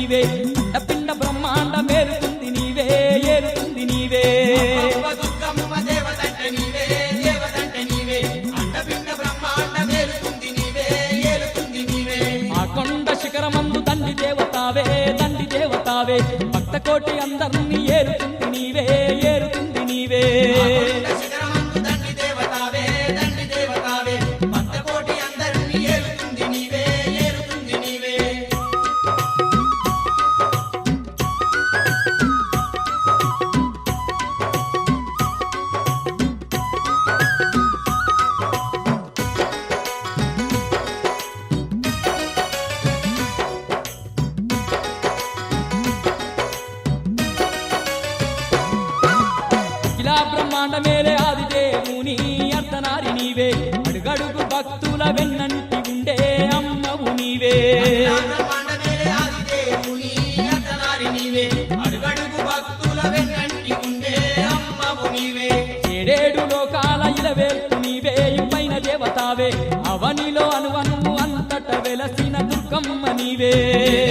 నీవే అండపిండ బ్రహ్మాండ మేలుతుంది నీవే ఏలుతుంది నీవే దుర్గమ్మ దేవతంటే నీవే దేవతంటే నీవే అండపిండ బ్రహ్మాండ మేలుతుంది నీవే ఏలుతుంది నీవే ఆ కొండ శిఖరమందు దండి దేవతావే భక్త కోటి అందరినీ ఏలుతుంది నీవే ఏలుతుంది నీవే శిఖరమందు దండి దేవతావే భక్త కోటి అందరినీ ఏలుతుంది నీవే ఏలుతుంది నీవే ఇలా బ్రహ్మాండ మేలే ఆది దేవుని అర్ధనారి నీవే అడుగడుగు భక్తుల వెన్నంటి ఉండే అమ్మవు నీవే బ్రహ్మాండ మేలే ఆది దేవుని అర్ధనారి నీవే అడుగడుగు భక్తుల వెన్నంటి ఉండే అమ్మవు నీవే ఏడేడు లోకాల ఇలవేల్పు నీవే ఇంపైన దేవతావే అవనిలో అనువనువు అంతట వెలసిన దుర్గమ్మ నీవే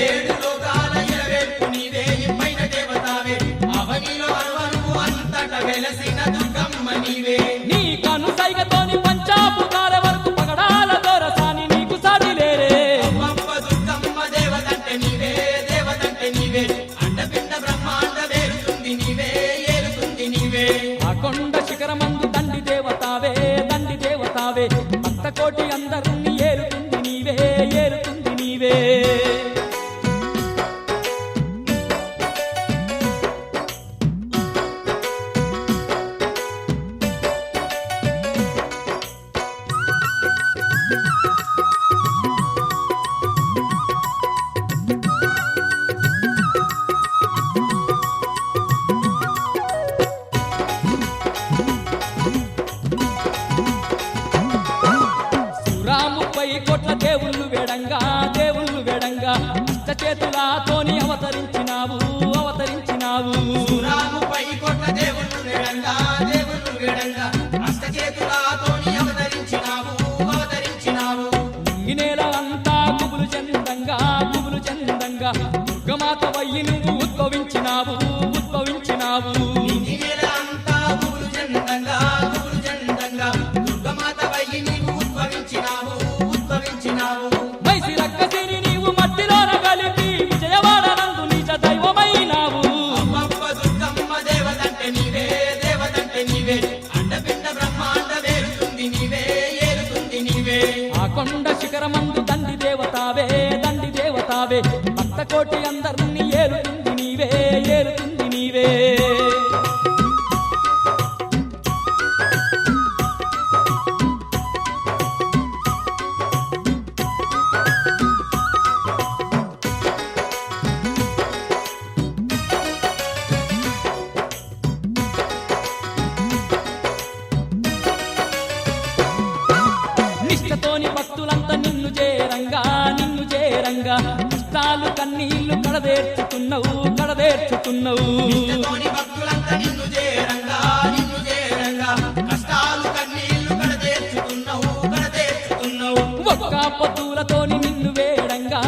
ఏడు లోకాల ఇలవేల్పు నీవే ఇంపైన దేవతావే అవనిలో అనువనువు అంతట వెలసిన దుర్గమ్మ నీవే నీ కను సైగతోని పంచాభూతాల వరకు పగడాల దొరసాని నీకు సాటిలేరే అమ్మ దుర్గమ్మ దేవతంటే నీవే అండపిండ బ్రహ్మాండ వేరుతుంది నీవే ఏలుతుంది నీవే ఆ కొండ శిఖరమందు దండి దేవతావే భక్త కోటి అందరినీ ఏలుతుంది నీవే ఏలుతుంది నీవే సురాముపై కోట్ల దేవుళ్ళు వేడంగా అష్ట చేతులతోని అవతరించినావు రాముపై కొట్ల దేవుళ్ళు వేడంగా అష్టచేతులతోని అవతరించినావు నింగినేల అంతా గుబులు చందంగా దుర్గమాత వయ్యి నువ్వు ఉద్భవించినావు నిన్నినేల అంతా గుబులు చందంగా దుర్గమాత వయ్యి నీవు ఉద్భవించినావు మైసి రక్కసిని నీవు మట్టిలోన కలిపి విజయవాడనందు నిజ దైవమైనావు అమ్మ దుర్గమ్మ దేవతంటే నీవే అండపిండ బ్రహ్మాండ వేరుతుంది నీవే ఏలుతుంది నీవే ఆ కొండ శిఖరమందు దండి దేవతావే భక్త కోటి అందరినీ ఏలుతుంది నీవే నిష్టతోని భక్తులంతా నిన్ను చేరంగా కష్టాలు కన్నీళ్లు కడదేర్చుతున్నావు నిత్యతోని భక్తులంతా నిన్ను చేరంగా కష్టాలు కన్నీళ్లు కడదేర్చుతున్నావు ఒక్క పొద్దులతోని నిన్ను వేడంగా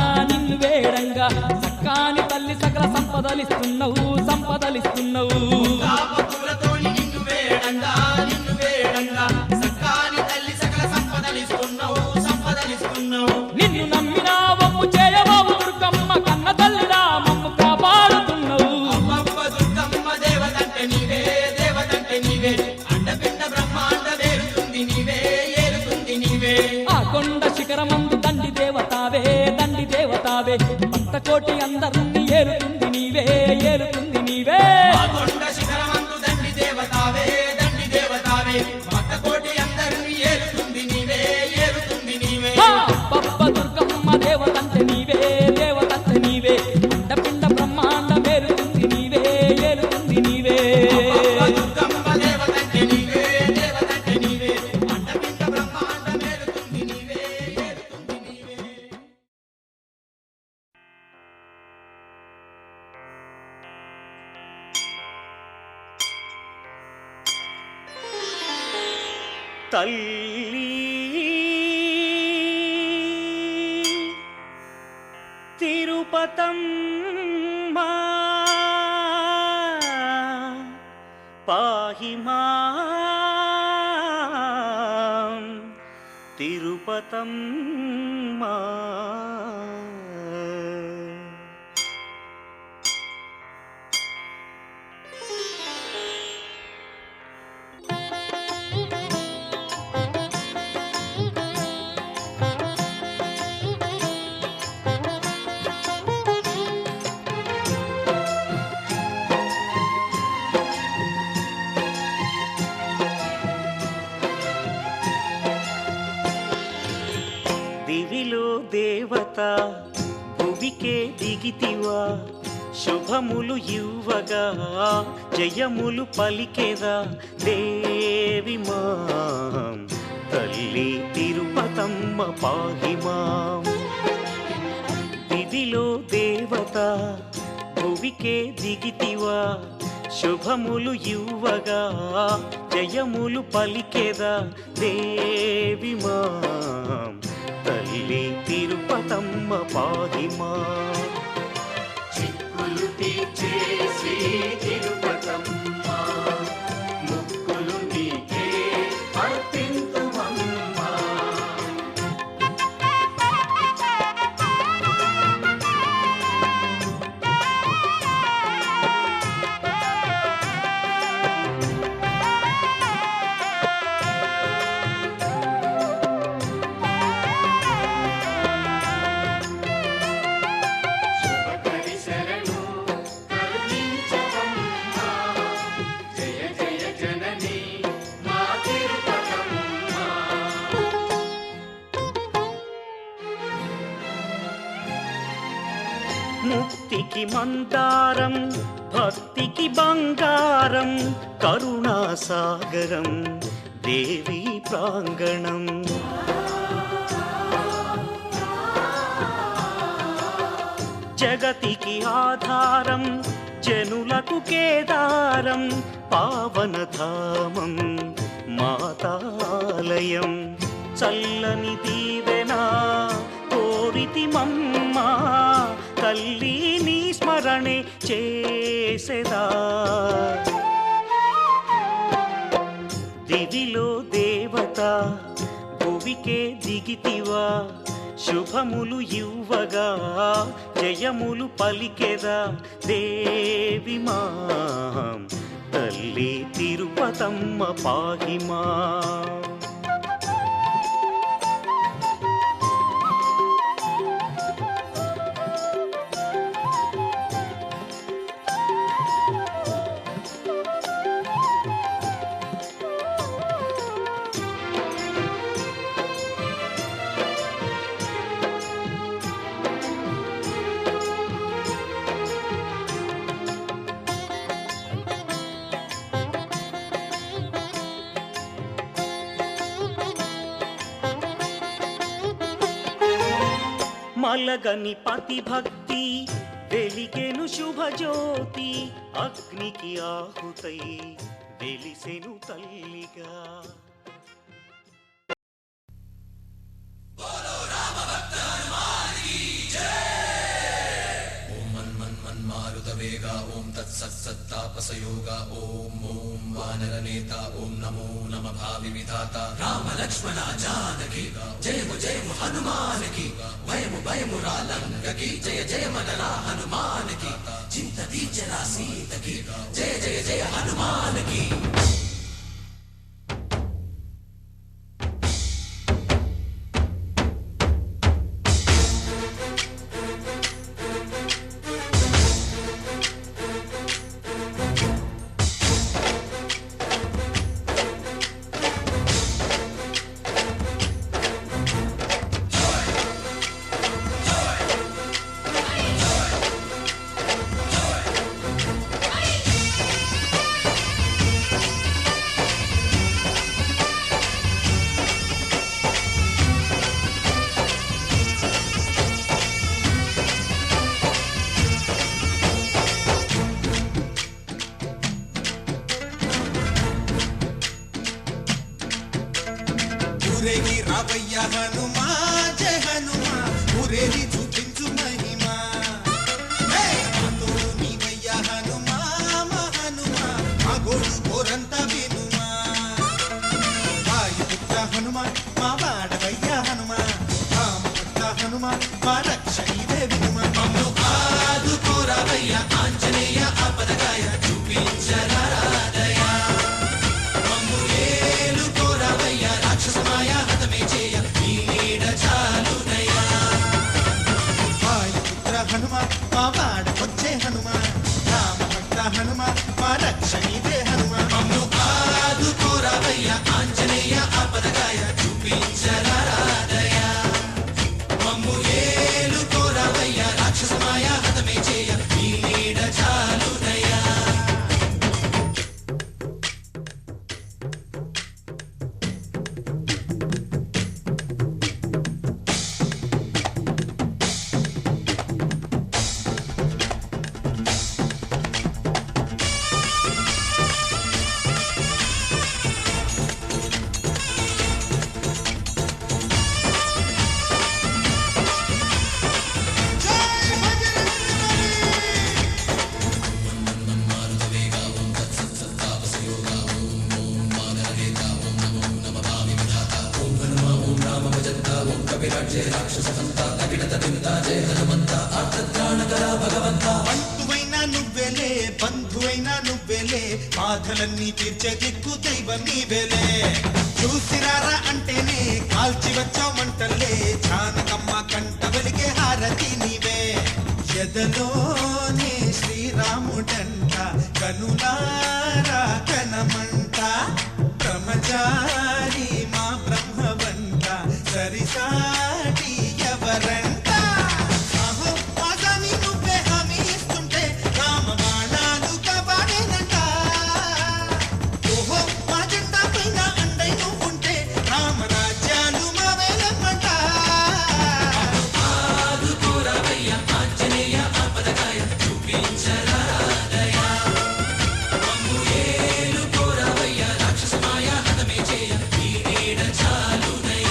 సక్కాని తల్లి సకల సంపదలిస్తున్నావు కాపతులతోని నిన్ను వేడంగా సక్కాని తల్లి సకల సంపదలిస్తున్నావు నిన్ను నమ్మినా వమ్ము చేయబాబు దుర్గమ్మ కన్న తల్లిరా మమ్ము కాపాడుతున్నావు అమ్మ దుర్గమ్మ దేవతంటే నీవే అండపిండ బ్రహ్మాండ వేరుతుంది నీవే ఏలుతుంది నీవే ఆ కొండ శిఖరమందు దండి దేవతావే భక్త కోటి అందరినీ ఏలుతుంది నీవే ఆ కొండ శిఖరమందు దండి దేవతావే భక్త కోటి అందరినీ ఏలుతుంది నీవే పప్ప దుర్గమ్మ దేవతంటే నీవే అండపిండ బ్రహ్మాండ మేలుతుంది నీవే ఏలుతుంది నీవే దుర్గమ్మ దేవతంటే నీవే అండపిండ బ్రహ్మాండ మేలుతుంది నీవే ఏలుతుంది నీవే తల్లి తిరుపతమ్మా పాహి మాం తిరుపతమ్మా. దివిలో దేవత భువికే దిగితివా, శుభములు ఇవ్వగా జయములు పలికెదా దేవి మాం తల్లి తిరుపతమ్మ పాహి మాం. దివిలో దేవత భువికే దిగితివా, శుభములు ఇవ్వగా జయములు పలికెదా దేవి మాం తల్లి తిరుపతమ్మ పాహి మాం. చిక్కులు తీర్చే శ్రీ తిరుపతమ్మ ముక్కులు నీకే అర్పింతుమమ్మా. ముక్తికి మందారం భక్తికి బంగారం కరుణాసాగరం దేవి ప్రాంగణం. జగతికి ఆధారం జనులకు కేదారం పావనధామం మాతాలయం. చల్లని దీవెనా కోరితి మమ్మా తల్లి నీ స్మరణే చేసెదా. దివిలో దేవత భువికే దిగితివా, శుభములు ఇవ్వగా జయములు పలికెదా దేవి మాం తల్లి తిరుపతమ్మ పాహి మాం. మలగని పతి భక్తి వెలిగెను శుభజ్యోతి, అగ్నికి ఆహుతై వెలిసెను తల్లిగా. ఓం తత్సత్తాపసయోగ ఓం ఓం వానరనేత ఓం నమో నమ భావి విధాత రామ లక్ష్మణ జానకి జయము జయము హనుమానికి భయము భయము రాలంగకి జయ జయ మనరా హనుమానికి చింత తీర్చరా సీతకి జయ జయ జయ హనుమానికి. ఊరేగి రావయ్య హనుమా జయ హనుమా ఊరేగి చూపించు మహిమా. హనుమ మా వాడవయ్య హనుమ రామభక్త హనుమ మా రక్షణీవే వినుమ మమ్ము ఆదుకోరావయ్య ఆంజనేయ ఆపదగాయ చూపించరాదయ మమ్ము ఏలుకోరావయ్య రాక్షసమాయ హతమే చేయ ఈ నీడ చాలునయ్య వాయుపుత్ర హనుమ మా వాడకొచ్చే హనుమ రామభక్త హనుమ మా రక్షణీవే హనుమ మమ్ము ఆదుకోరావయ్య ఆంజనేయ ఆపదగాయ చూపించరాదయ మమ్ము ఏలుకోరావయ్య రాక్షసమాయ హతమే చేయ ఈ నీడ చాలునయ్య బంటువైనా నువ్వేలే బంధువైనా నువ్వేలే బాధలన్నీ తీర్చే దిక్కు దైవం నీవేలే చూసిరారా అంటేనే కాల్చి వచ్చావు మంటల్లే జానకమ్మ కంట వెలిగే హారతి నీవే ఎదలోనే శ్రీరాముడంట కనులారా కనమంట బ్రహ్మచారి మా బ్రహ్మవంట సరిసాటి ఎవరంట అహో ఆగామి నువ్వే హామీ ఇస్తుంటే రామ బాణాలు కాపాడేనంట ఓహో మా జెండా పైన అండై నువ్వుంటే రామరాజ్యాలు మా వేలమ్మంట ఆదుకోరావయ్య ఆంజనేయ ఆపదగాయ చూపించరాదయ మమ్ము ఏలుకోరావయ్య రాక్షసమాయ హతమే చేయ ఈ నీడ చాలునయ్య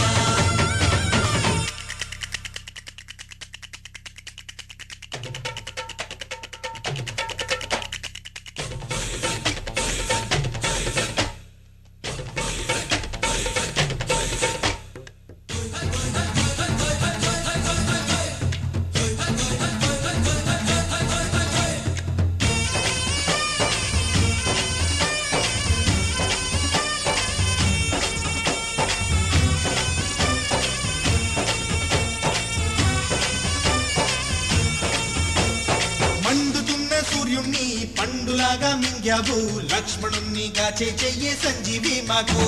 మండుతున్న సూర్యుణ్ణి పండులాగా మింగావు లక్ష్మణుణ్ణి గాచే చెయ్యే సంజీవి మాకు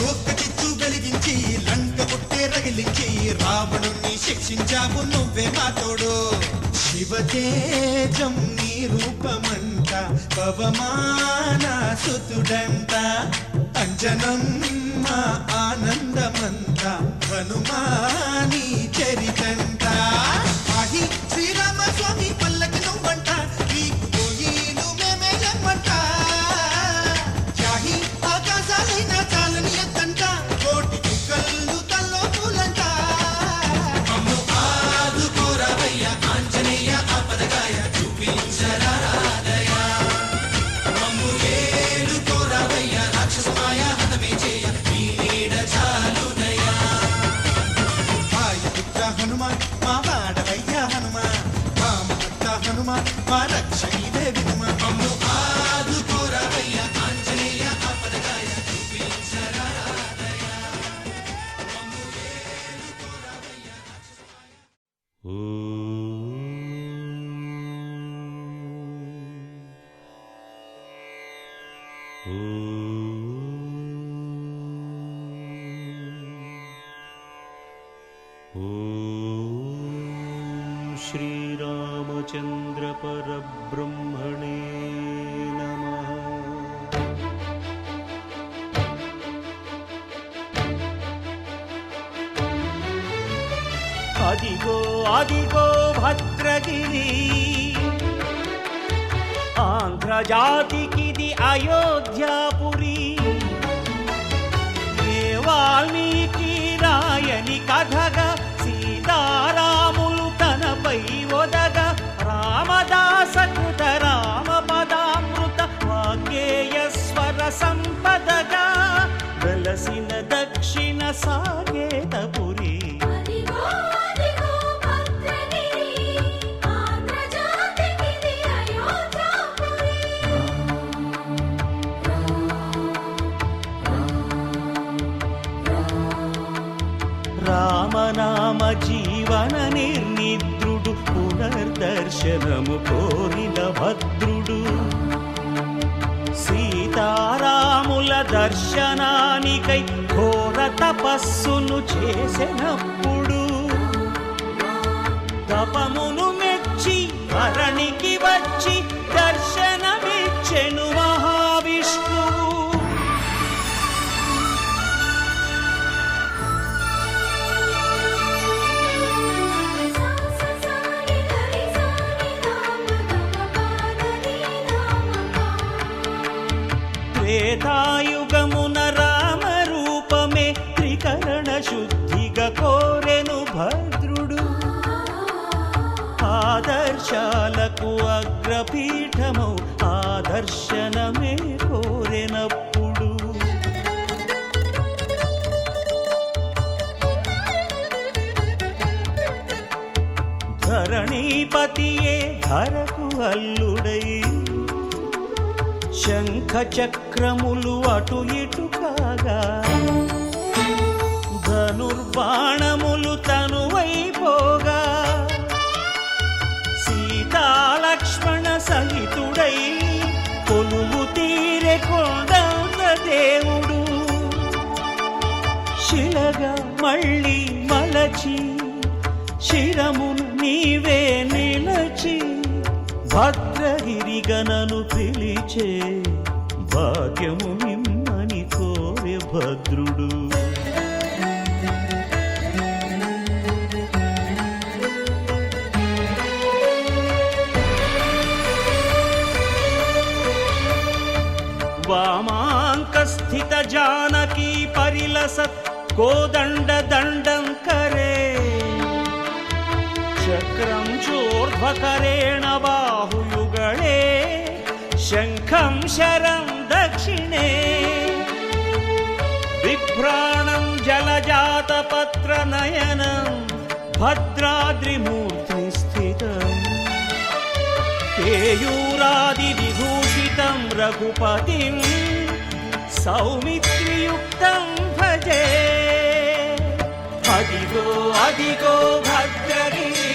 ఒక్క చిచ్చు వెలిగించి లంక పుట్టే రగిలించి రావణుణ్ణి శిక్షించావు నువ్వే మా తోడు శివతేజం నీ రూపమంట పవమాన సుతుడంట అంజనం మా ఆనందమంత హనుమాని చరితంట ఆహి శ్రీరామ స్వామి పల్లకి నువ్వంట నీకు పోయిలు మేమేలమ్మంట యాహి ఆకాశాలైనా చాలని ఎత్తంట కోటి చుక్కలు తల్లో పూలంట మమ్ము ఆదుకోరావయ్య ఆంజనేయ ఆపదగాయ చూపించరాదయ మమ్ము ఏలుకోరావయ్య రాక్షసమాయ హతమే చేయ ఈ నీడ చాలునయ్య వాయుపుత్ర హనుమ మా వాడవయ్య హనుమ రామభక్త హనుమ మా రక్షణీవే వినుమ మమ్ము ఆదుకోరావయ్య ఆంజనేయ ఆపదగాయ చూపించరాదయ మమ్ము ఏలుకోరావయ్య శ్రీరామచంద్ర పరబ్రహ్మణే నమః. అదిగో అదిగో భద్రగిరి ఆంధ్రజాతికిది అయోధ్యాపురి ఏ వాల్మీకి రాయని కథగా సీతారాములు తనపై ఒదగ రామదాస కృత రామ పదామృత వాగ్గేయ స్వర సంపదగా వెలసిన దక్షిణ దర్శనము కోరిన భద్రుడు సీతారాముల దర్శనానికై ఘోర తపస్సును చేసినప్పుడు తపమును మెచ్చి ధరణికి వచ్చి దర్శనమిచ్చెను మహావిష్ణువు. త్రేతాయుగమున రామ రూపమే త్రికరణ శుద్ధిగా కోరెను భద్రుడు. ఆదర్శాలకు అగ్రపీఠము ఆదర్శనమే కోరెనప్పుడు ధరణీపతియే ధరకు అల్లుడై శంఖ చక్రములు అటు ఇటు కాగా ధనుర్బాణములు తనువైపోగా సీతాలక్ష్మణ సహితుడై కొలువు తీరె కొండన్న దేవుడు శిలగా మళ్ళీ మలచి శిరమును నీవే నిలచి భద్రగిరిగనను పిలిచే భాగ్యము మిమ్మని కోరె భద్రుడు. వామాంకస్థిత జానకీ పరిలసత్ కోదండ దండం కరే చక్రం చోర్ధ్వకరేణ బాహుయుగళే శంఖం శరం దక్షిణే బిభ్రాణం జలజాతపత్ర నయనం భద్రాద్రిమూర్తి స్థితం కేయూరాది విభూషితం రఘుపతిం సౌమిత్రియుక్తం భజే. అదిగో అదిగో భద్రగిరి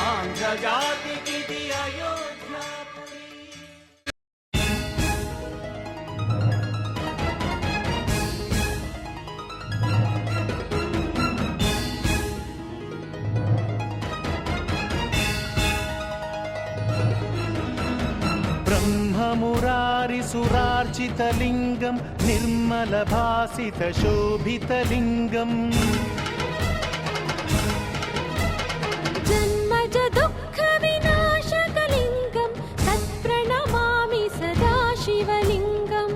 ఆంధ్రజాతికిది అయోధ్యాపురి. బ్రహ్మమురారిసురార్చితలింగం నిర్మలభాసితశోభితలింగం జన్మజ దుఃఖ వినాశకలింగం తత్ప్రణమామి సదా శివలింగం.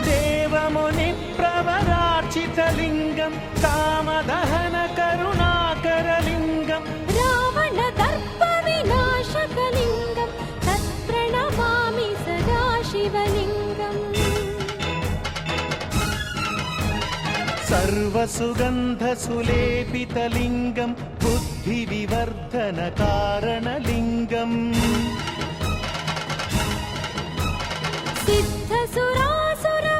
దేవముని ప్రవరార్చితలింగం కామదహన కరుణాకరలింగం రావణ దర్ప వినాశకలింగం తత్ప్రణమామి సదా శివలింగం. సర్వసుగంధసులేపితలింగం బుద్ధివివర్ధనకారణలింగం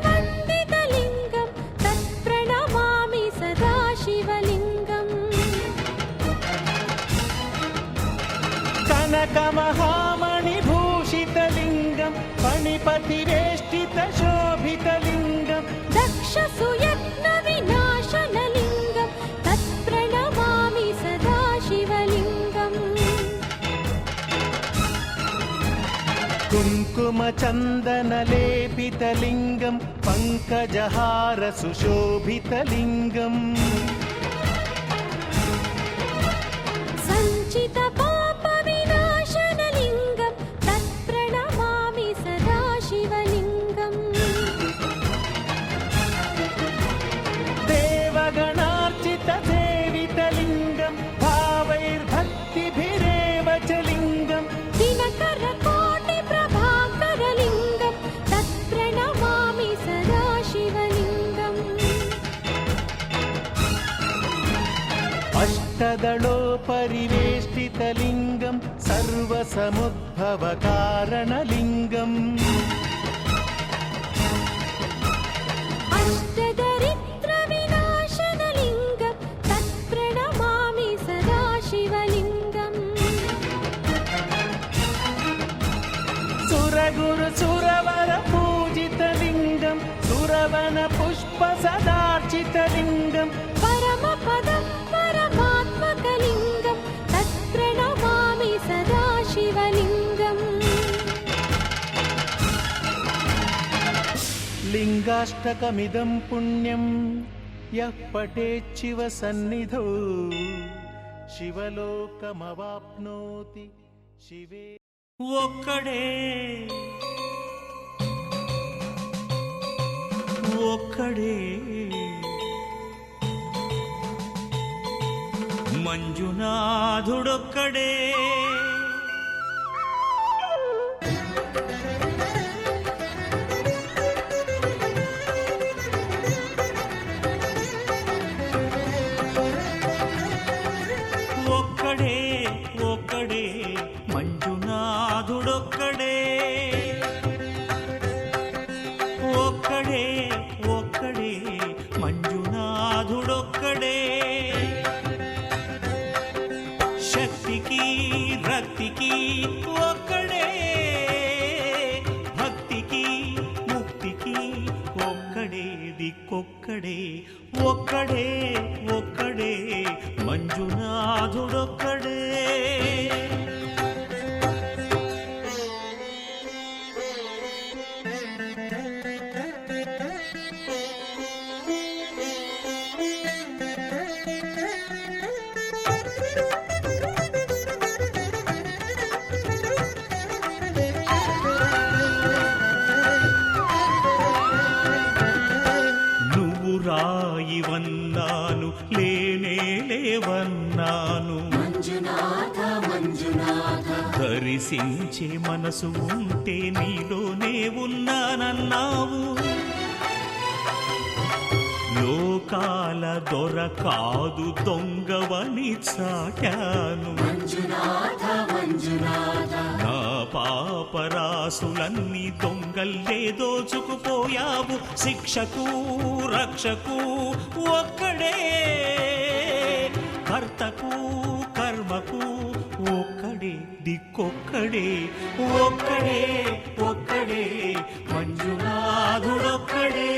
సిద్ధసురాసురవందితలింగం తత్ప్రణమామి సదా శివలింగం. కనకమహామణిభూషితలింగం ఫణిపతివేష్టితశోభితలింగం దక్షసుయజ్ఞ వినాశనలింగం తత్ప్రణమామి సదా శివలింగం. కుంకుమచందనలేపితలింగం పంకజహార సుశోభితలింగం సంచిత పాప వినాశనలింగం తత్ప్రణమామి సదా శివలింగం. దేవగణార్చిత సేవితలింగం భావైర్భక్తిభిరేవ చ లింగం దినకర కోటి ప్రభాకరలింగం తత్ప్రణమామి సదా శివలింగం. అష్టదళోపరివేష్టితలింగం సర్వసముద్భవకారణలింగం అష్టదరిద్ర వినాశనలింగం తత్ లింగాష్టకమిదం పుణ్యం యః పఠేచ్చివ సన్నిధౌ శివలోకమవాప్నోతి శివే. ఒక్కడే ఒక్కడే మంజునాథుడొక్కడే. ఒక్కడే ఒక్కడే మంజునాథుడొక్కడే. ఒక్కడే ఒక్కడే మంజునాథుడొక్కడే. శక్తికి రక్తికి ఒక్కడే, భక్తికి ముక్తికి ఒక్కడే దిక్కొక్కడే. ఒక్కడే ఒక్కడే మంజునాథుడొక్కడే. రాయివన్నాను లేనే లేవన్నాను, దర్శించే మనసు ఉంటే నీలోనే ఉన్నానన్నావు. లోకాల దొర కాదు దొంగవని చాటాను, నా పాపరాసులన్నీ దొంగల్లే దోచుకుపోయావు. శిక్షకు రక్షకు ఒక్కడే, కర్తకు కర్మకు ఒక్కడే దిక్కొక్కడే. ఒక్కడే ఒక్కడే మంజునాథుడొక్కడే.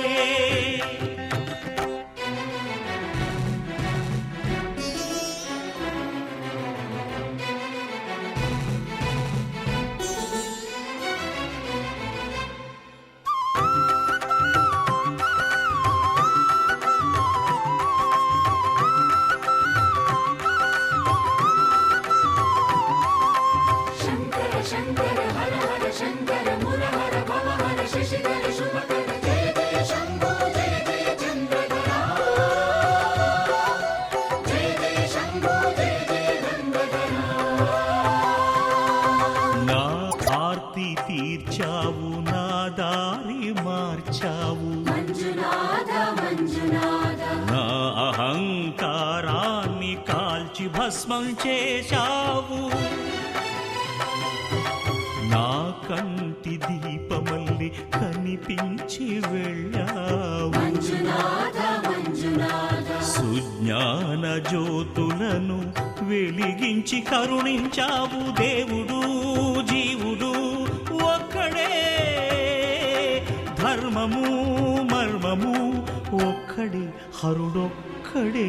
తీర్చావు నా దారి మార్చావు, నా అహంకారాన్ని కాల్చి భస్మం చేశావు. నా కంటి దీపమల్లి కనిపించి వెళ్ళావు. సుజ్ఞాన జ్యోతులను వెలిగించి కరుణించావు. దేవుడు జీవుడు ఒక్కడే, ధర్మము మర్మము ఒక్కడే, హరుడొక్కడే.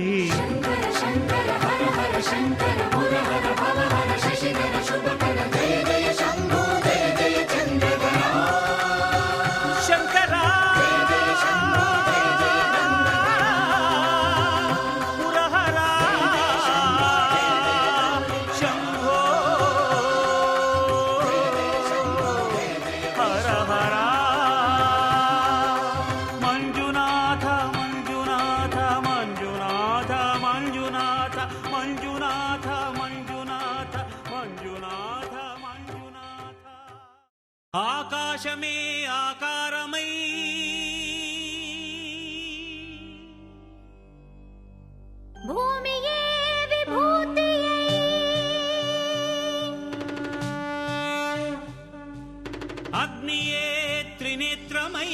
శంకరా పురహరా శంభో హర హర. మంజునాథ మంజునాథ మంజునాథ మంజునాథ మంజునాథ మంజునాథ మంజునాథ మంజునాథ. ఆకాశమే ఆకారమై భూమియే విభూతియై అగ్నియే త్రినేత్రమై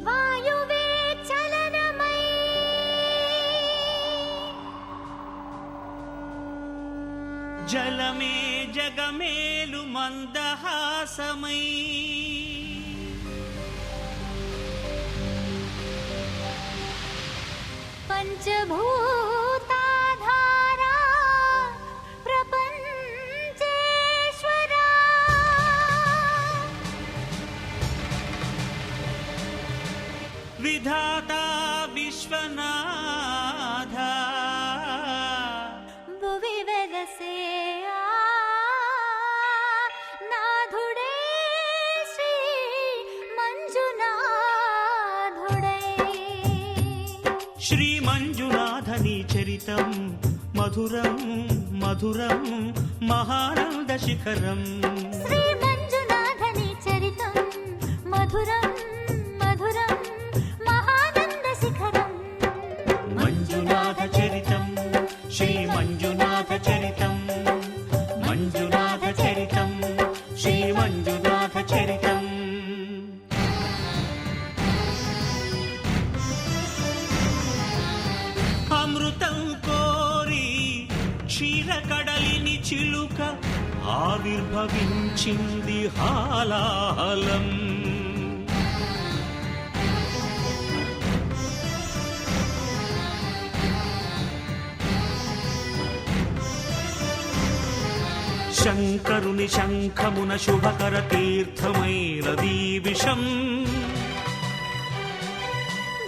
వాయువే చలనమై జలమే జగమేలు మందహాసమై పంచభూతాధారా ప్రపంచేశ్వరా విధాత విశ్వనాథ భువి వెలసే నాథుడే శ్రీ మంజునాథుడై. శ్రీ మంజునాథని చరితం మధురం మధురం మహానంద శిఖరం. శ్రీ మంజునాథని చరితం మధురం మధురం మహానంద శిఖరం. మంజునాథ చరితం శ్రీ మంజునాథ చరితం మంజునాథ చరితం శ్రీ మంజునాథ చరితం. అమృతం కోరి క్షీరకడలిని చిలుక ఆవిర్భవించింది హాలాహలం. శంకరుని శంఖమున శుభకర తీర్థమైనదీ విషం.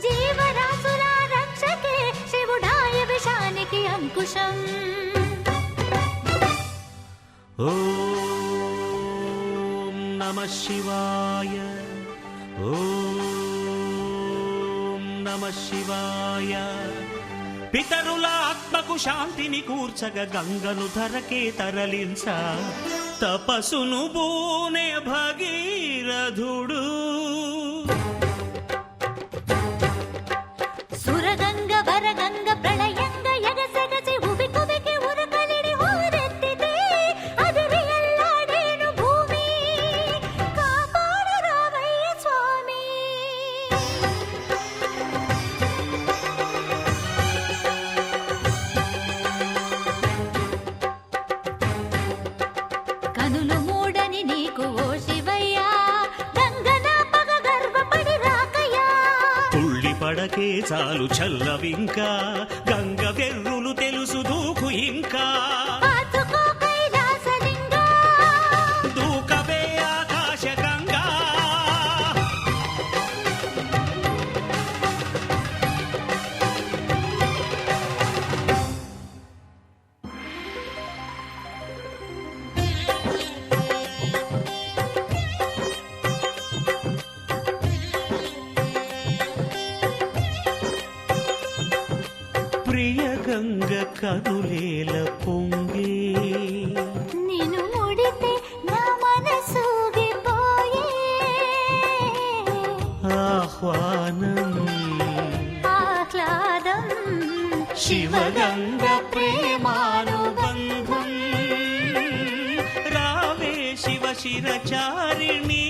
జీవరాశుల రక్షకే శివుడాయ విషానికి అంకుశం. ఓం నమః శివాయ ఓం నమః శివాయ. పితరుల ఆత్మకు శాంతిని కూర్చగ గంగను ధరకే తరలించ తపసును బూనే భగీరథుడు. సురగంగ వరగంగ ప్రళయంగ ఎగసెగసి ఉబి కుబికి ఉరకలిడి ఊరెత్తితే అదిరి ఎల్లాడేను భూమి. కాపాడు రావయ్య స్వామి. కనులు మూడని నీకు ఓ శివయ్య గంగన పగ గర్వపడి రాకయ్యా. తుళ్ళి పడకే చాలు చల్లవింకా గంగ వెర్రులు తెలుసు దూకు ఇంకా. పాతుకో కైలాసలింగా దూకవే ఆకాశ గంగా. ప్రియ గంగ కనులేల పొంగే నిన్ను ముడితే నా మనసూగిపోయే. ఆహ్వానం ఆహ్లాదం శివగంగ ప్రేమానుబంధం. రావే శివ శిరచారిణి.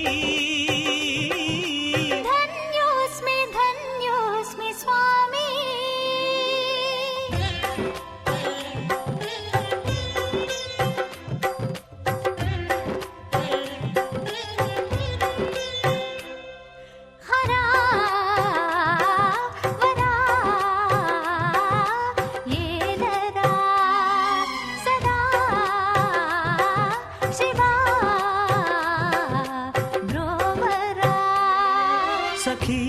ధన్యోస్మి ధన్యోస్మి స్వామి. హరా వరా ఏలరా సదా శివా బ్రోవరా. సఖీ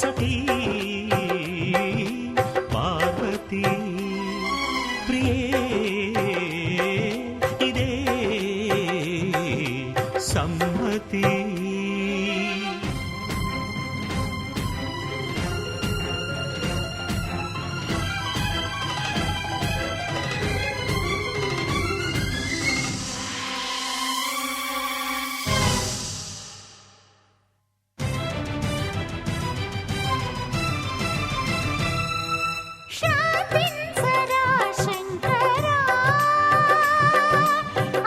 సఖీ పార్వతీ ప్రియే ఇదే సమ్మతి. శాంతించరా శంకరా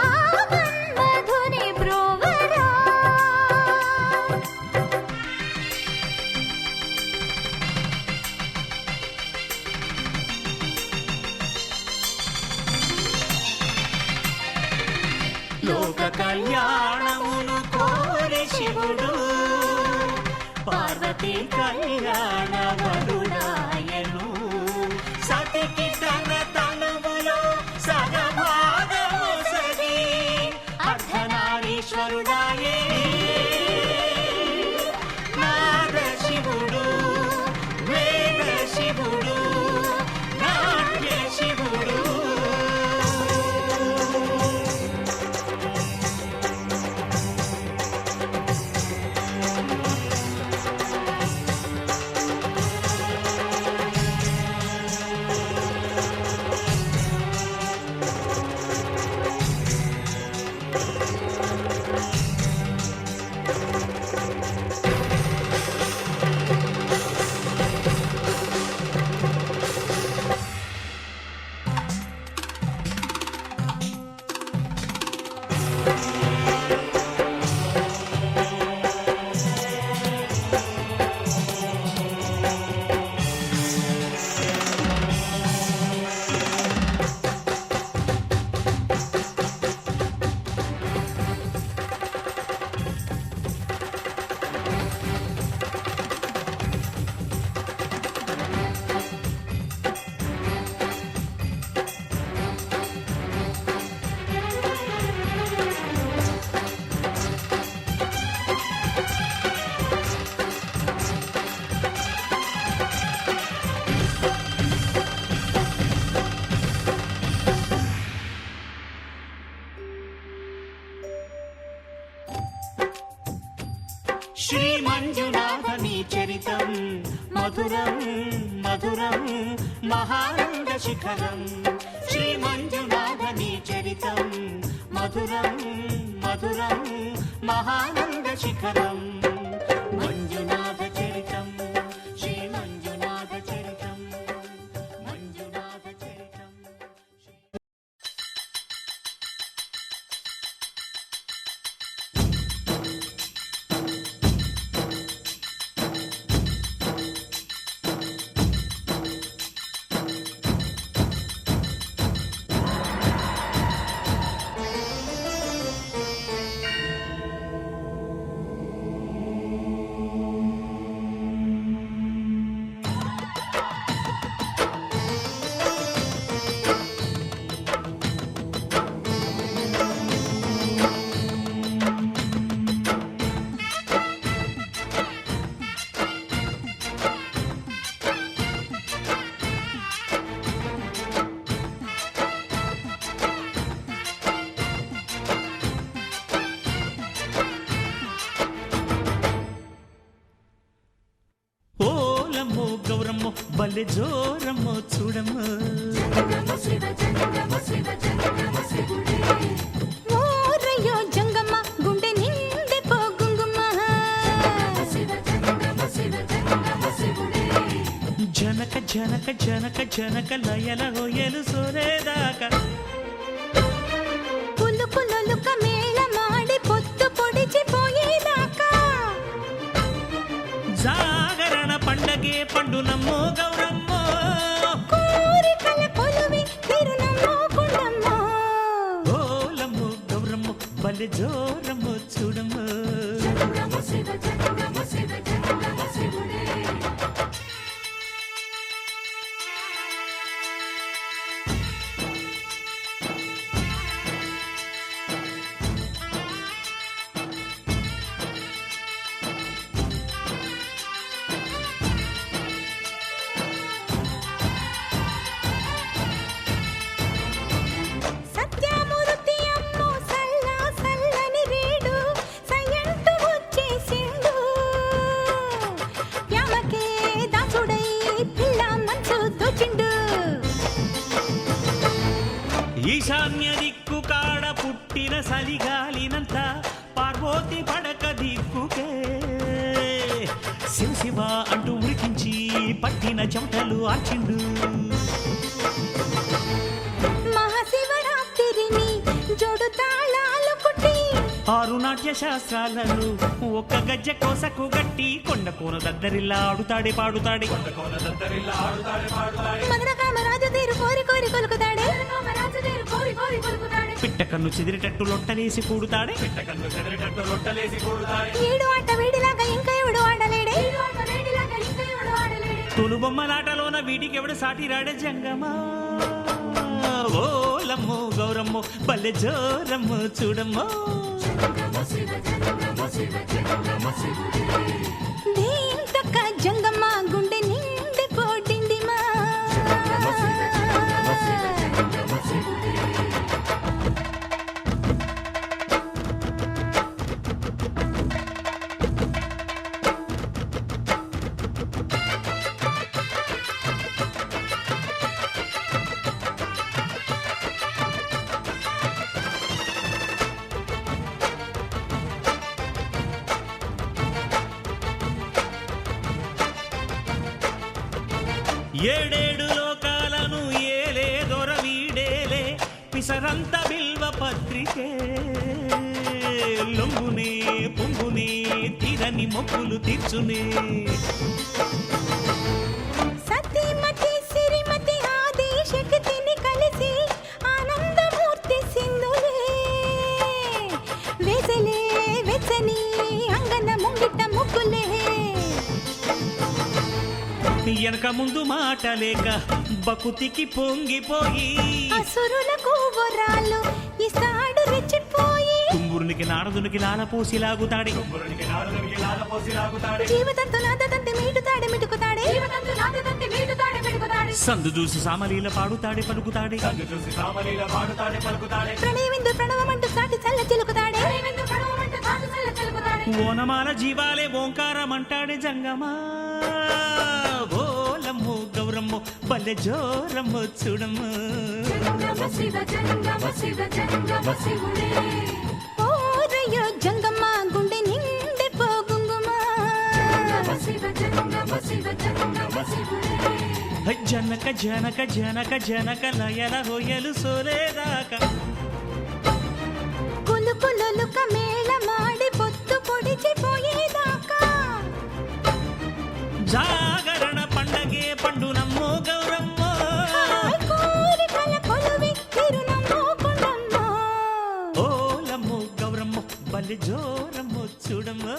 ఆమన్మధుని బ్రోవరా. లోక కళ్యాణమును కోరి శివుడు పార్వతీ కళ్యాణ వరుడాయను. సతికి తన తనువులో సగభాగము సగి అర్ధనారీశ్వరుడాయే. నా మధురం మధురం మహానంద శిఖరం శ్రీ మంజునాథని చరితం మధురం మధురం మహానంద శిఖరం మంజునాథ చరితం శ్రీ మంజునాథ చరితం మంజునాథ చరితం ఓలమ్మో గౌరమ్మో బల్లె జోరమ్మో చూడమ్మో ఓరయ్యో జంగమ్మ గుండె నిండి పోగుంగుమ్మ జనక జనక జనక జనక లయల హోయలు సోరేదాకా పులుకు లొలుక మేళ మాడి పొత్తు పొడిచి పోయేదాకా జాగరణ పండగే పండునమ్మో గౌరమ్మో కోరికల కొలువి తిరునమ్మో కొండమ్మో ఓలమ్మో గౌరమ్మో బల్లె జోరమ్మో చూడమ్మో సత్యమూర్తి అమ్మో సల్ల సల్లని రేడు సయంటు వచ్చేసిండు యామకే దాసుడై పిల్ల మనసు దోచిండు ఈశాన్య దిక్కు కాడ పుట్టిన సలిగాలినంత పార్వతి పడక దిక్కుకే శివ శివ అంటూ ఉరికించి పట్టిన చెమటలు ఆచిండు మహాశివరాత్రిని జోడు తాళాలు కుట్టి ఆరు నాట్య శాస్త్రాలను ఒక్క గజ్జె కోసకు గట్టి కొండ కోన దద్దరిల్లా ఆడుతాడే పాడుతాడే మదన కామరాజు తీరు కోరి కోరి కొలుకుతాడే పిట్ట కన్ను చెదిరేటట్టు లొట్టలేసి కూడుతాడే ఏడు ఆట వేడిలాగా ఇంకా ఎవడు ఆడలేడే తొలు బొమ్మలాటలోన వీడికెవడు సాటి రాడే జంగమా ఓలమ్మో గౌరమ్మో బల్లె జోరమ్మో చూడమ్మో దీంతక్క జంగమ్మ గుండె నిండి పోడిందిమా ఏడేడు లోకాలను ఏలే దొర వీడేలే పిసరంత బిల్వ పత్రికే లొంగునే పొంగునే తీరని మొక్కులు తీర్చునే సతీమతి సిరిమతి ఆది శక్తిని కలిసి ఆనందమూర్తి సింధులే వేసలే వెచ్చని అంగన ముంగిట ముగ్గులే వెనక ముందు మాట లేక బకుతికి పొంగిపోయి అసురులకు వరాలు ఇస్తాడు రెచ్చిపోయి తుంగురునికి నారదునికి లాలపోసి లాగుతాడే జీవితంతో నాదంతే మీటుతాడే మిటుకుతాడే సందు చూసి సామలీల పాడుతాడే పలుకుతాడే ప్రణయవిందు ప్రణవమంటూ సాటి చల్ల చిలుకుతాడే ఓనమాల జీవాలే ఓంకారం అంటాడే జంగమా ఓలమ్ము గౌరమ్ము బల్లె జోరమ్ము చూడమ్ము ఓరయ్య జంగమ్మ గుండె నిండి పోగుంగుమా జనక జనక జనక జనక లయల హోయలు సోలేదాకా కులుకులుక మేళ మాడి పొత్తు పొడిచిపోయేదాకా జాగరణ పండగే పండు నమ్మో గౌరమ్మో కోరికల కొలువి తిరునమ్మో కొండమ్మో ఓలమ్ము గౌరమ్ము బల్లె జోరమ్ము చూడమ్ము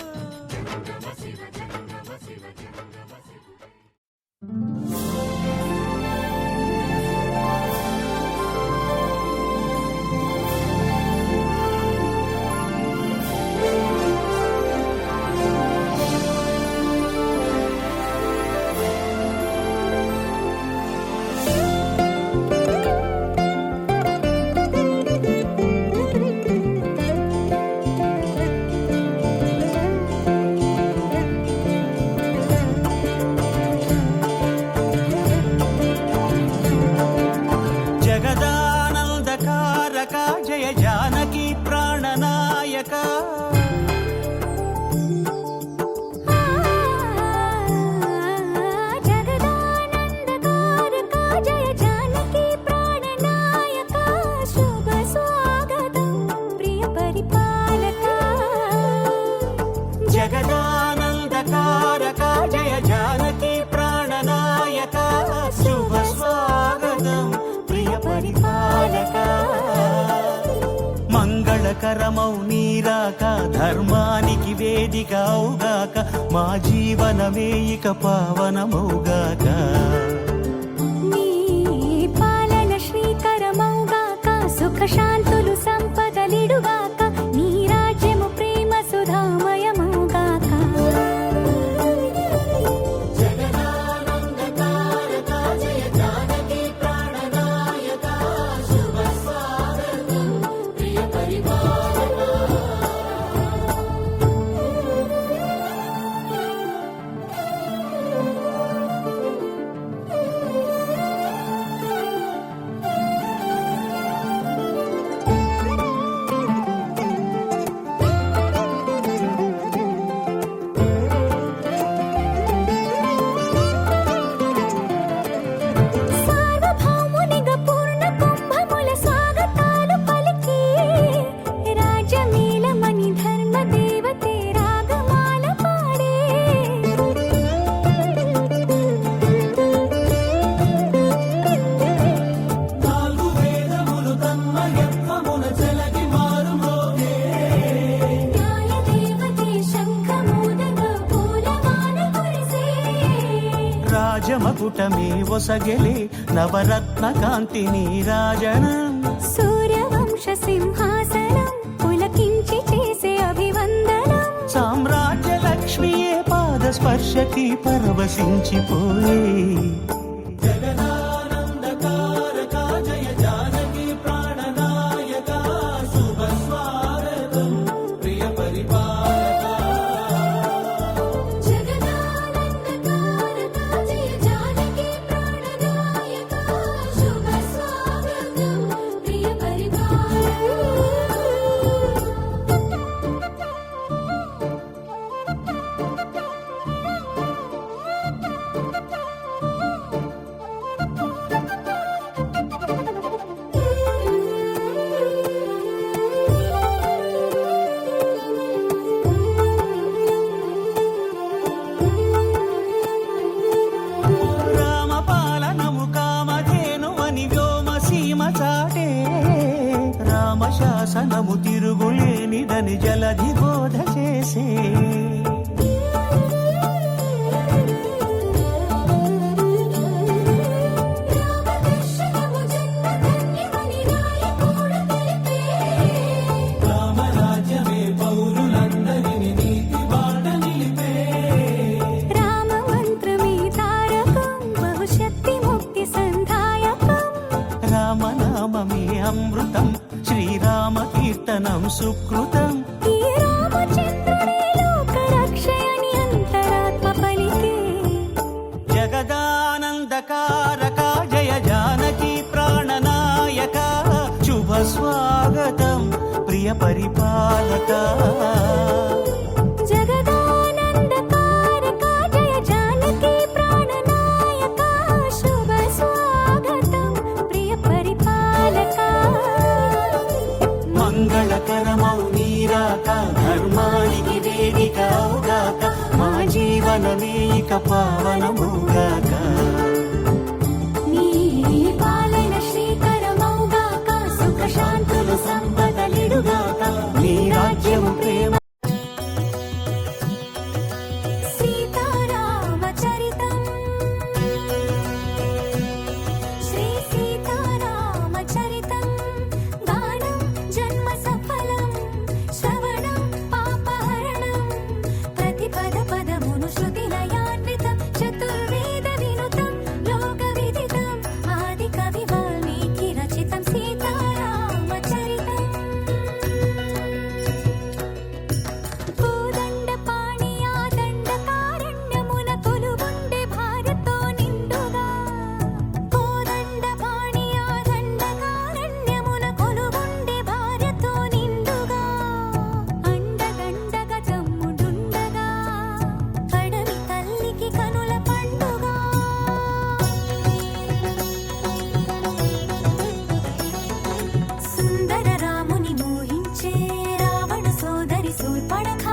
జగదానందకారక జయ జానకి ప్రాణనాయక జగదానందకారక జయ జానకి ప్రాణనాయక శుభ స్వాగతం ప్రియ పరిపాలక జగదానందకారక జయ జానకి ప్రాణనాయక శుభ స్వాగతం ప్రియ పరిపాలక మంగళకరమౌ నీరాక ధర్మానికి వేదిక అవుగాక మా జీవనమే ఇక పావనమౌగాక నీ పాలన శ్రీకరమౌగాక సుఖ శాంతులు సంపదలిడుగాక నీ రాజ్యము ప్రేమ సుధామయమౌగాక సార్వభౌమునిగా పూర్ణ కుంభముల స్వాగతాలు పలికి రాజమేళమణి ధర్మ దేవతే రాగమాల పాడే న్యాయ దేవతే శంఖమూదగా పూలవాన కురిసే రాజమకుటమే ఒసగెలే నవరత్న కాంతి నీరాజనం సూర్యవంశ సింహాసనం పులకించి చేసే అభివందనం సామ్రాజ్య లక్ష్మియే పాద స్పర్శకి పరవశించిపోయే జగదానందకారక జయ జానకి ప్రాణనాయక శుభ స్వాగతం ప్రియ రామపాలనము కామధేను అని వ్యోమ సీమ చాటే రామశాసనము తిరుగులేనిదని జలధి బోధ చేసే రామదర్శనము జన్మధన్యమని రాయకూడ తెలిపే రామరాజ్యమే పౌరులందరిని నీతి బాట నిలిపే రామ మంత్రమే తారకం బహుశక్తి ముక్తి సంధాయకం రామనామమే అమృతం శ్రీరామ కీర్తనం సుకృతం ఈ రామ ప్రియ పరిపాలక జగదానందకారక జయ జానకి ప్రాణనాయక శుభ స్వాగతం ప్రియ పరిపాలక మంగళకరమౌ నీరాక ధర్మానికి వేదిక అవుగాక మా జీవనమే ఇక పావనముగాక నీ పాలన శ్రీకరమౌగాక సుఖ శాంతులు సంపదలిడుగాక నీ రాజ్యము ప్రేమ సీతారామచరితం శ్రీ సీతారామచరితం గానం జన్మ సఫలం శ్రవణం పాపహరణం ప్రతి పద పదమును శృతిలయాన్వితం చతుర్వేద వినుతం లోక విదితం ఆది కవి వాల్మీకి రచితం సీతారామచరితం కోదండపాణి ఆ దండకారణ్యమున కొలువుండే భార్యతో నిండుగా కోదండపాణి ఆ దండకారణ్యమున కొలువుండే భార్యతో నిండుగా అండగండగ తమ్ముడుండగా కడవి తల్లికి కనుల పండుగ సుందర రాముని మోహించే రావణ సోదరి శూర్పణఖ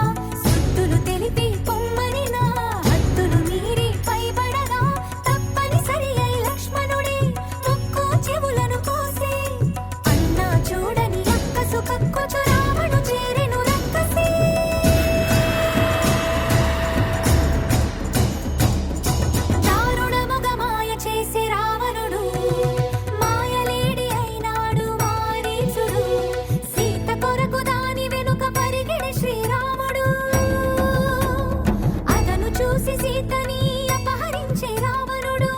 సుత్తులు తెలిపి పొమ్మని నా హద్దులు మీరి పైబడగా తప్పనిసరి అయి లక్ష్మణుడే ముక్కు చెవులను కోసే అన్నా చూడని అక్కసు కక్కుచు రావణు చేరెను రక్కసి దారుణముగ మాయ చేసి రావణుడు మాయలేడి అయినాడు మారీచుడు సీత కొరకు దాని వెనుక పరిగెడి శ్రీరాముడు అతను చూసి సీతని అపహరించే రావణుడు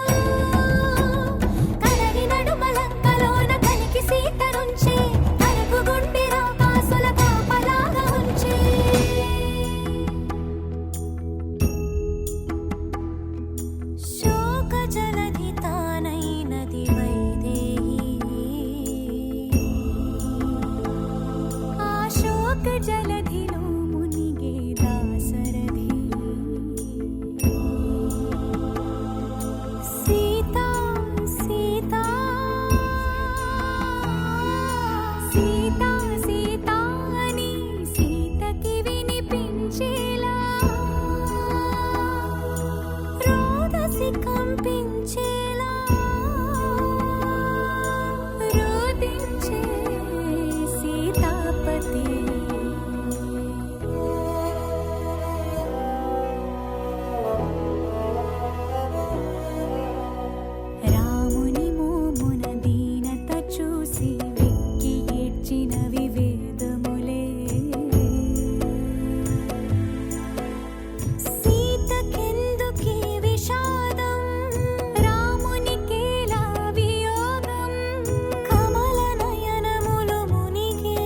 కలరి నడుమలంకలోన కలికి సీత నుంచే తనకు గుండె రాకాసుల కాపలాగా ఉంచే శోక జలధి తానైనది వైదేహి ఆ శోక జలధిలో మునిగే దాసరథి సీతా సీతా సీతా సీతా అని సీతకి వినిపించేలా రోదసి కంపించేలా రోదించే సీతాపతి రాముని మోమున దీనత చూసి వెక్కి ఏడ్చిన వివేదములే సీతకెందుకీ విషాదం రామునికేలా వియోగం కమల నయనములు మునిగే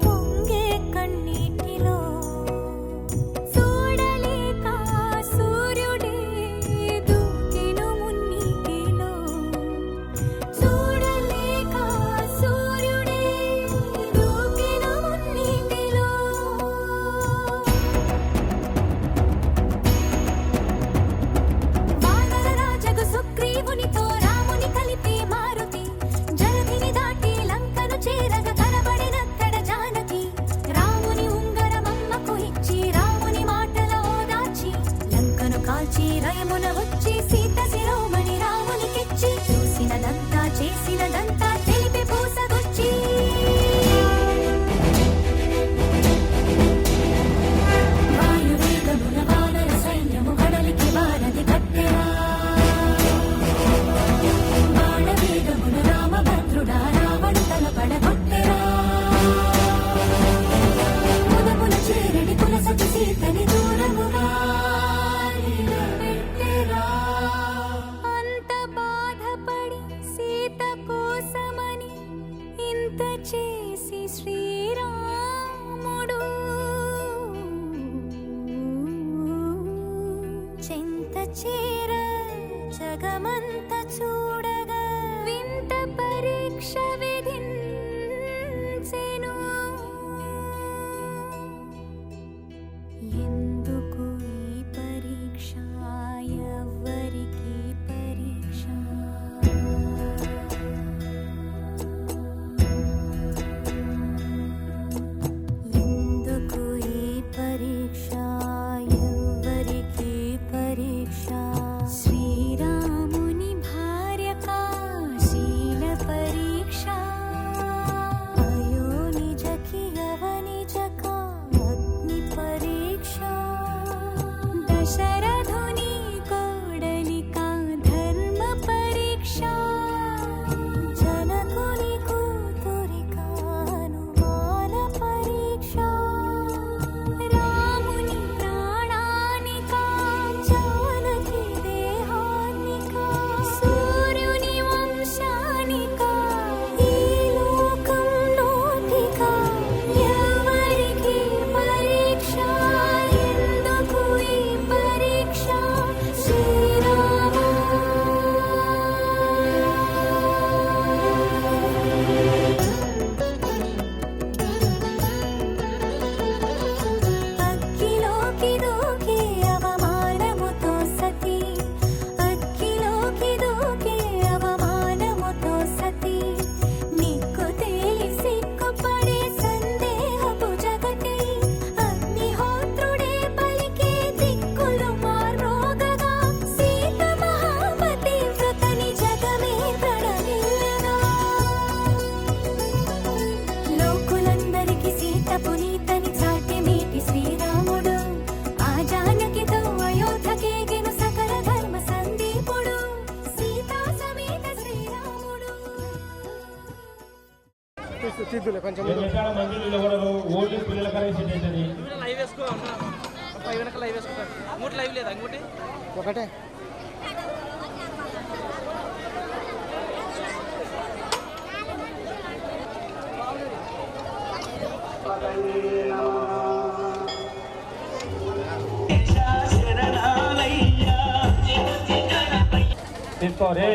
పొంగే కన్నీటిలో చూడలేక సూర్యుడే దూకెను మున్నీటిలో చూడలేక సూర్యుడే దూకెను మున్నీటిలో వానర రాజగు సుగ్రీవునితో రాముని కలిపి మారుతి జలధిని దాటి లంకను చేరగ కనబడినక్కడ జానకి రాముని ఉంగరమమ్మకు ఇచ్చి రాముని మాటల ఓదార్చి లంకను కాల్చి రయమున వచ్చి సీత శిరోమణి రామునికిచ్చి చూసినదంతా చేసినదంతా తెలిపి పూసగొచ్చి వాయువేగమున వానర సైన్యము కడలికి వారధి కట్టెరా బాణవేగమున రామభద్రుడా రావణు తల పడగొట్టెరా ముదమున చేరడి కులసతి సీతని దూరముగా నిలబెట్టెరా. అంత బాధపడి సీత కోసమని ఇంత చేసి శ్రీరాముడు చెంత చేర జగమంత చూడగా వింత పరీక్ష విధించెను తీద్దులే కొంచెం ఎక్కడ మంచి నీళ్ళు కూడా ఓన్లీ పిల్లల కరెన్సీ అవుతుంది. లైవ్ వేసుకో పై వెనక లైవ్ వేసుకుంటారు. ఇంకోటి లైవ్ లేదా ఇంకోటి ఒకటే తీసుకో రే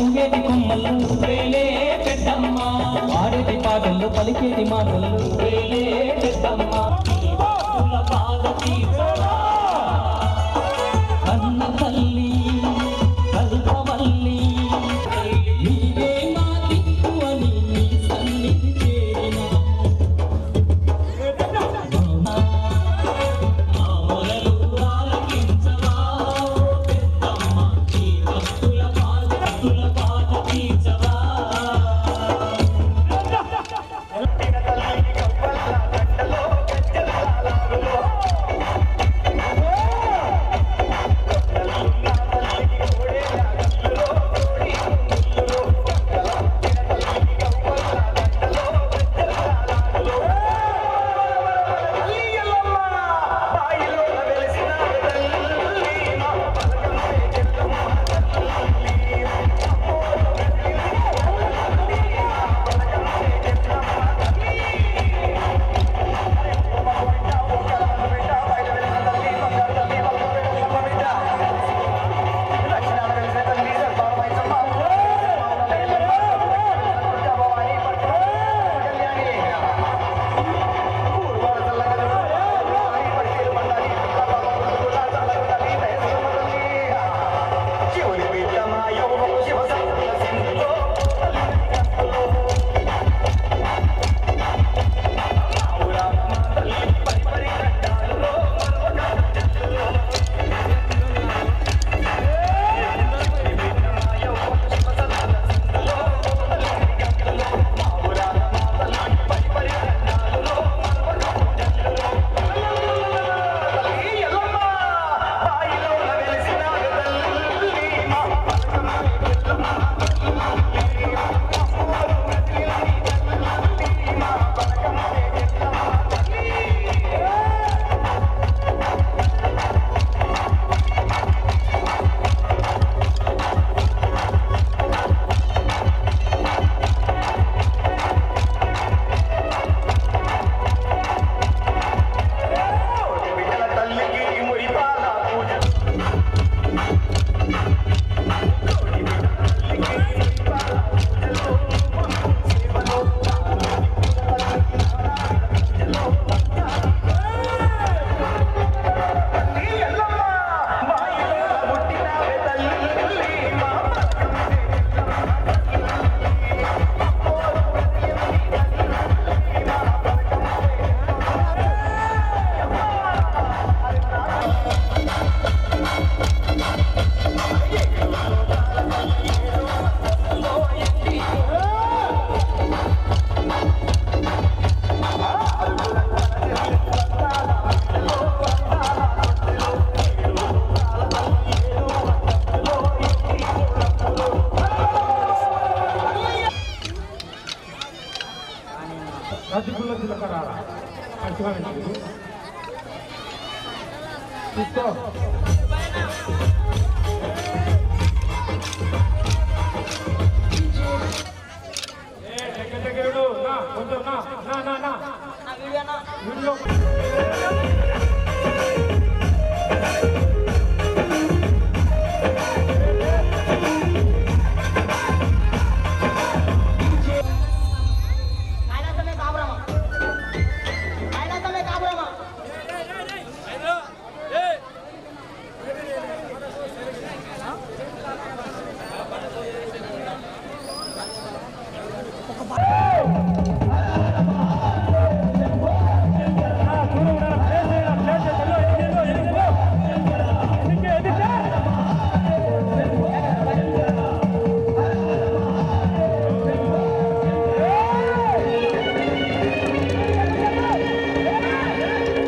ఊగేటి కొమ్మలు వేలే పెద్దమ్మ, వాడేటి పాటల్లో పలికేటి మాటలు వేలే పెద్దమ్మ. కన్న తల్లి కల్పవల్లి నీవే మా దిక్కు అని నీ సన్నిధి చేరిన తీర్చవా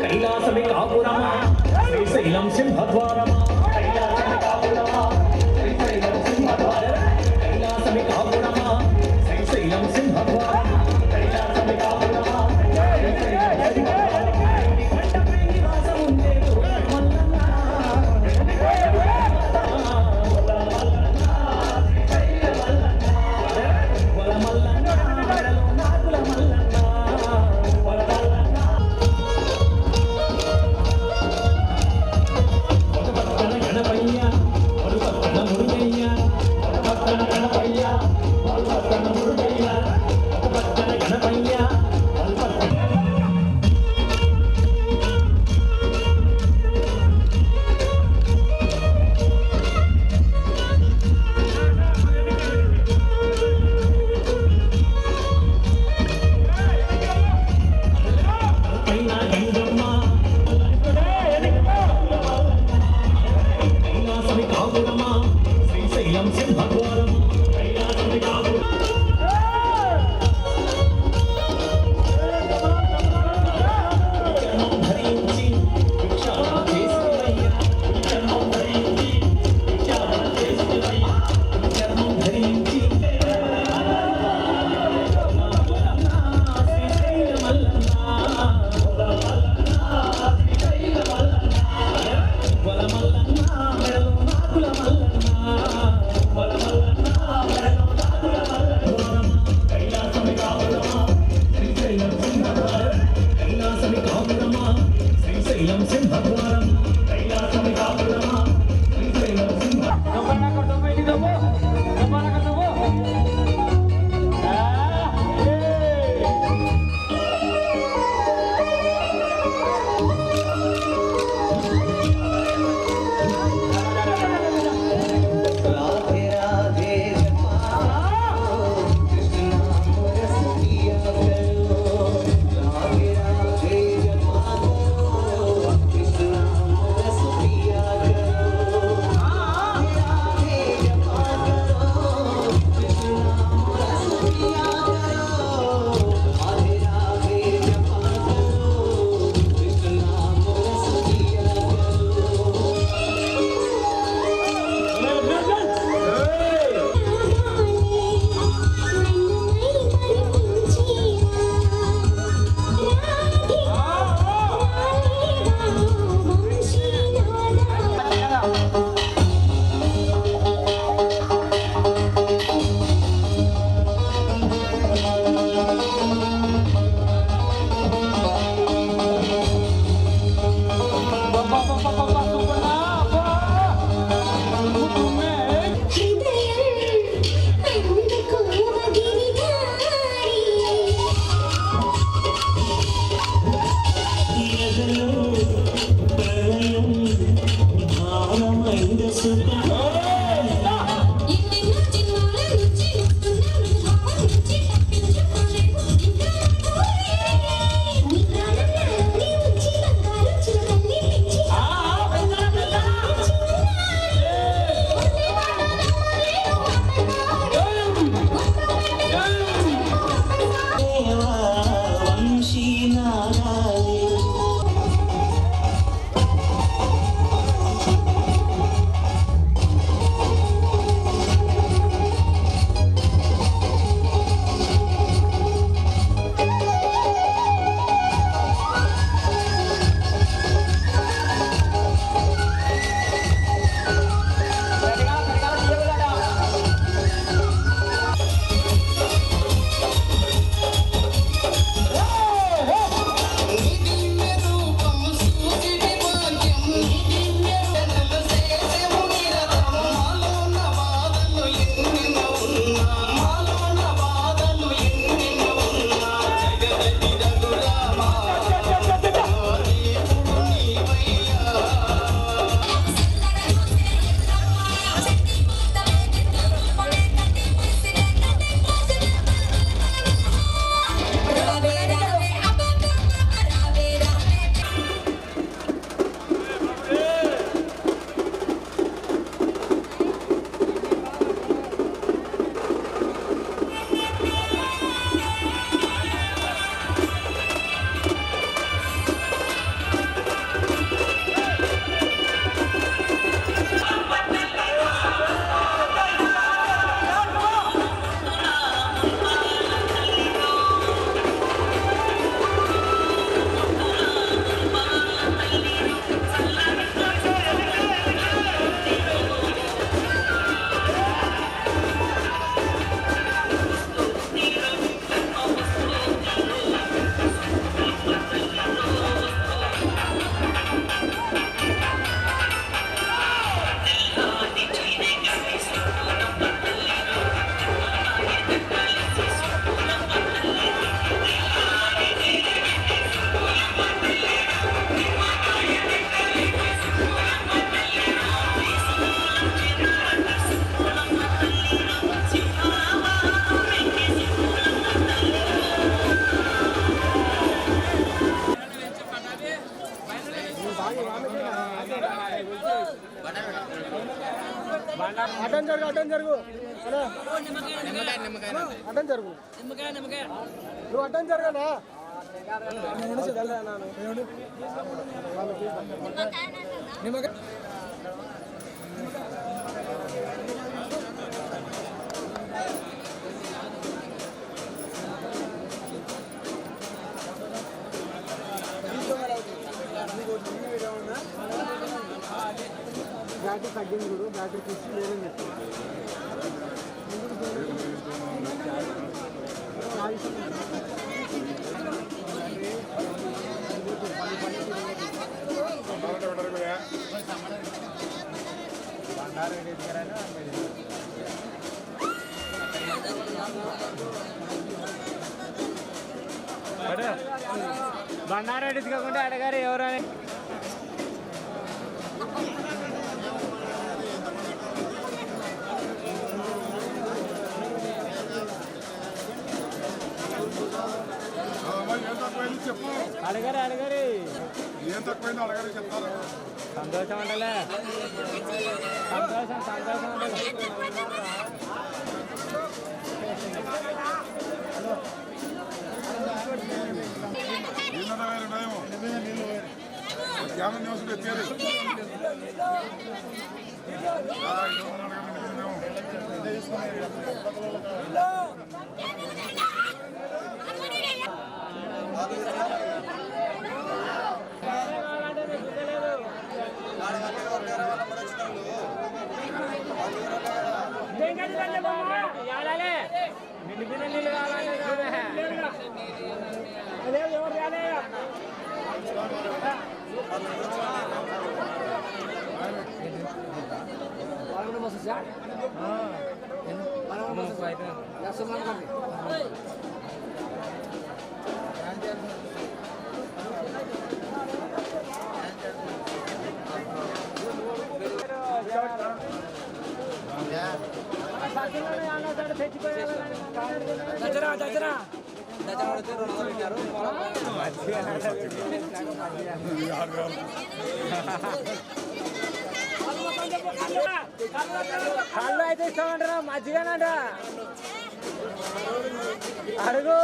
కైలాసమే కాపురమా శ్రీశైలం సింహద్వారమా కైలాసమే కాపురమా శ్రీశైలం సింహద్వారమా కైలాసమే కాపురమా శ్రీశైలం సింహద్వారమా కైలాసమే కాపురమా శ్రీశైలం సింహద్వారమా కొండపై నివాసం ఉండేడు మల్లన్న వల మల్లన్న మెడలో నాగుల మల్లన్న వల మల్లన్న ఒక పక్కన గణపయ్య ఒక పక్కన మురుగయ్య ఒక పక్కన గణపయ్య ఒక పక్కన మురుగయ్య ఒక పక్కన గణపయ్య ఒక పక్కన పైన గంగమ్మ కైలాసమి కాపురమా శ్రీశైలం సింహద్వారం కైలాసమి కాపురం విక్రమం ధరించి భిక్షాటన చేసినవయ్యా విక్రమం ధరించి భిక్షాటన చేసినవయ్యా విక్రమం ధరించి శ్రీశైల మల్లన్న వల మల్లన్న మెడలో నాగుల మల్లన్న వల మల్లన్న మెడలో నాగుల మల్లన్న కైలాసమి కాపురమా శ్రీశైలం సింహద్వారం కైలాసమి కాపురమా శ్రీశైలం సింహద్వారం కైలాసమి కాపురమా శ్రీశైలం సింహద్వారం राधे राधे कृष्ण रस पिया करो राधे राधे जपा करो कृष्ण रस पिया करो राधे जपा करो कृष्ण रस पिया करो राधे राधे जपा करो कृष्ण रस पिया करो ఆ అటెన్ జరుగు అటెన్ జరుగు అటెన్ జరుగు నువ్వు అటెన్ జరగనా బ్యాటరీ తగ్గింది చూడు బ్యాటరీ తీసి లేదని చెప్తాను బండారెడ్డి కాకుండా అడగారు ఎవరని అడగారు అడగారు ఏం తక్కువైందో అడగారు చెప్తారు సంతోషం ఉండాలి సంతోషం సంతోషం ఉండాలి ధ్యానం న్యూస్ ఎత్తారు దసరా దసరా కళ్ళు అయితే ఇస్తామంటారా మజ్జిగనంట అడుగు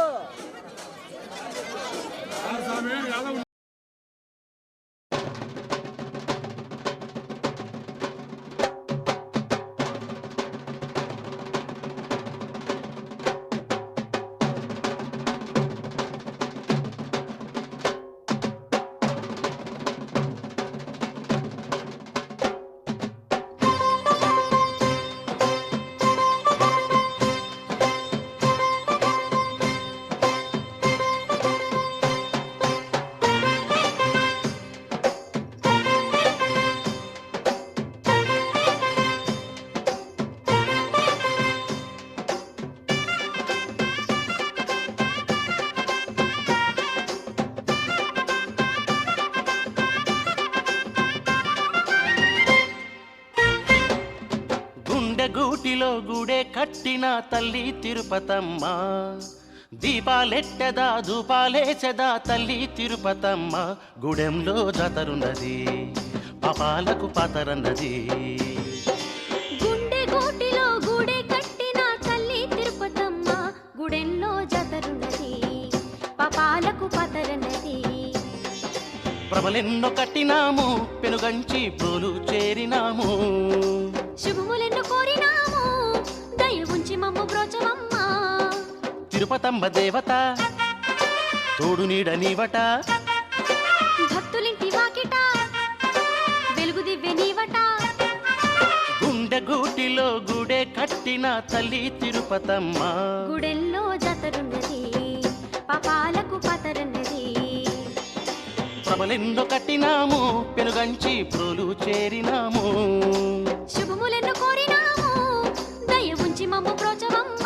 గూటిలో గుడే కట్టిన తల్లి తిరుపతమ్మ దీపాలెట్టదా ధూపాలేసదా తల్లి తిరుపతమ్మ గుడెంలో జతరున్నది పాపాలకు పాతరన్నది గుండె గూటిలో గూడే కట్టిన తల్లి తిరుపతమ్మ గుడెంలో జతరున్నది పాపాలకు పతరన్నది ప్రభలెన్నో కట్టినాము పెనుగంచి ప్రోలు చేరినాము శుభములెన్నో కోరినాము దయ ఉంచి మమ్ము బ్రోచవమ్మ తిరుపతమ్మ దేవత తోడు నీడ నీవట భక్తులింటి వాకిట వెలుగు దివ్వె నీవట గుండె గూటిలో గుడే కట్టిన తల్లి తిరుపతమ్మ గుడెల్లో జతరున్నది పాపాలకు పతరన్నది ప్రభలెన్నో కట్టినాము పెనుగంచి ప్రోలు చేరినాము శుభములెన్నో కోరినాము దయ ఉంచి మమ్ము బ్రోచవమ్మ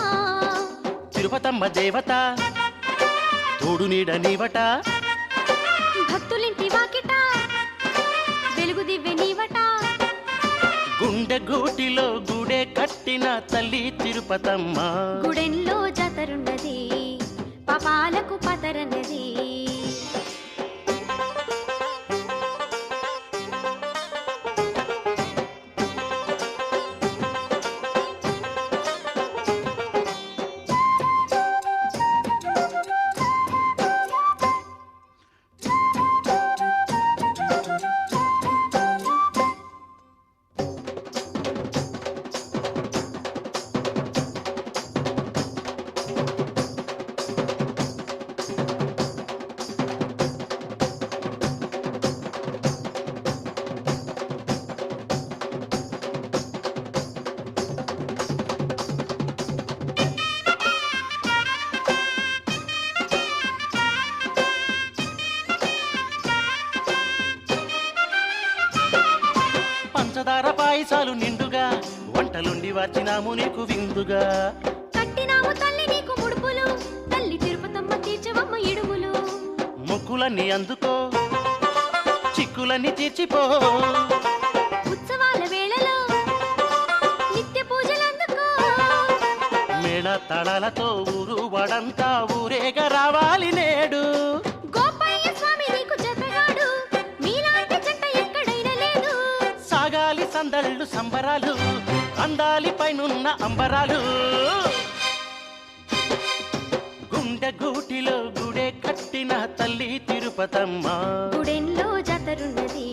తిరుపతమ్మ దేవత తోడు నీడ నీవట భక్తులింటి వాకిట వెలుగు దివ్వె నీవట గుండె గూటిలో గుడే కట్టిన తల్లి తిరుపతమ్మ గుడెల్లో జతరున్నది పాపాలకు పతరన్నది పంచదార పాయసాలు నిండుగా వంటలుండి వచ్చినాము నీకు విందుగా. కట్టినాము తల్లి నీకు ముడుపులు, తల్లి తిరుపతమ్మ తీర్చవమ్మ ఇడుములు. మొక్కులన్నీ అందుకో, చిక్కులన్నీ తీర్చిపో. ఉత్సవాల వేళలో నిత్య పూజలందుకో. మేళ తాళాలతో ఊరు వాడంతా ఊరేగా రావాలి నేడు. గోపయ్య స్వామి నీకు జతగాడు, మీలాంటి జంట ఎక్కడైనా లేదు. సాగాలి సందళ్ళు సంబరాలు, అందాలి పైనున్న అంబరాలు. గుండె గూటిలో గుడే కట్టిన తల్లి తిరుపతమ్మ, గుడెన్లో జాతరున్నది